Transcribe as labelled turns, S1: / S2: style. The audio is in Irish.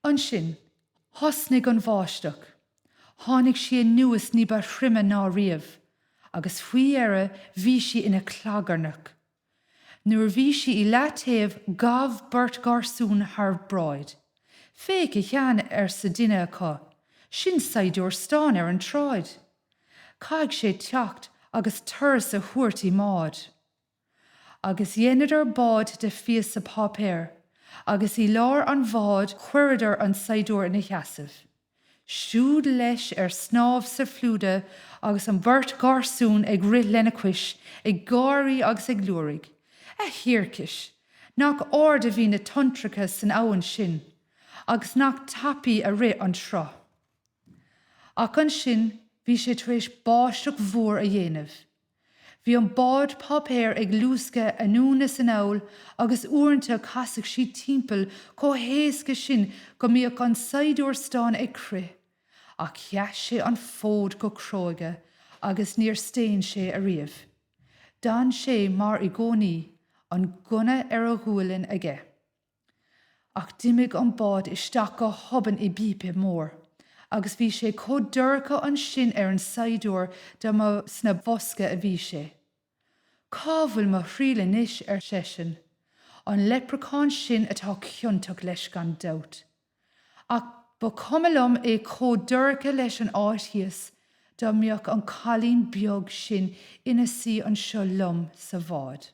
S1: An sin, thosnig an bháisteach. Tháinig si nuas ní ba shrimme ná riamh, agus faoi éire bhí si ina chlagarnach. Nuair bhí si I leataobh gabh burt garsún thar bráid. Féic I cheann sa duine acu, sin Saighdiúir Stáin an tráid. Caig sé teacht agus tur sa thuairt I mBÁD. Agus dhéanadar bád de fios sa pápéir, agus I lár an bhád chuiridar an Saighdiúir ina cheasamh. Siúd leis snámh sa phliúda agus an burt garsún ag rith lena cuis, ag gáirí agus ag luairigh. A thiarcis, nach ard a bhí na tontracha san abhainn sin, agus nach tapaí a rith an srá. Ach an sin, bhí sé tar éis báisteach mhór a dhéanamh. Bhí an bád pápéir ag lúsca anúna san awl agus uaireanta casadh si timpeall cóhéasca sin go mbeadh an Saighdiúir Stáin ag crith, ach cheas sé an fód go cróige agus níor stéin sé a riamh. Dan sé mar I gcónaí an gunna a ghuaillinn aige. Ach dimig an bád isteach go hoban I bípe mór, agus bhí sé códurcha an sin an Saighdiúir de mo sna bosca a bhí sé. Cábhail mo thríle níos sesin, an leprechaun sin atá ciontach leis gan doubt. Ach ba cumalum códurcha leis an áithíos, do mbeadh an chalín beag sin ina sí an seo lum sa bhád.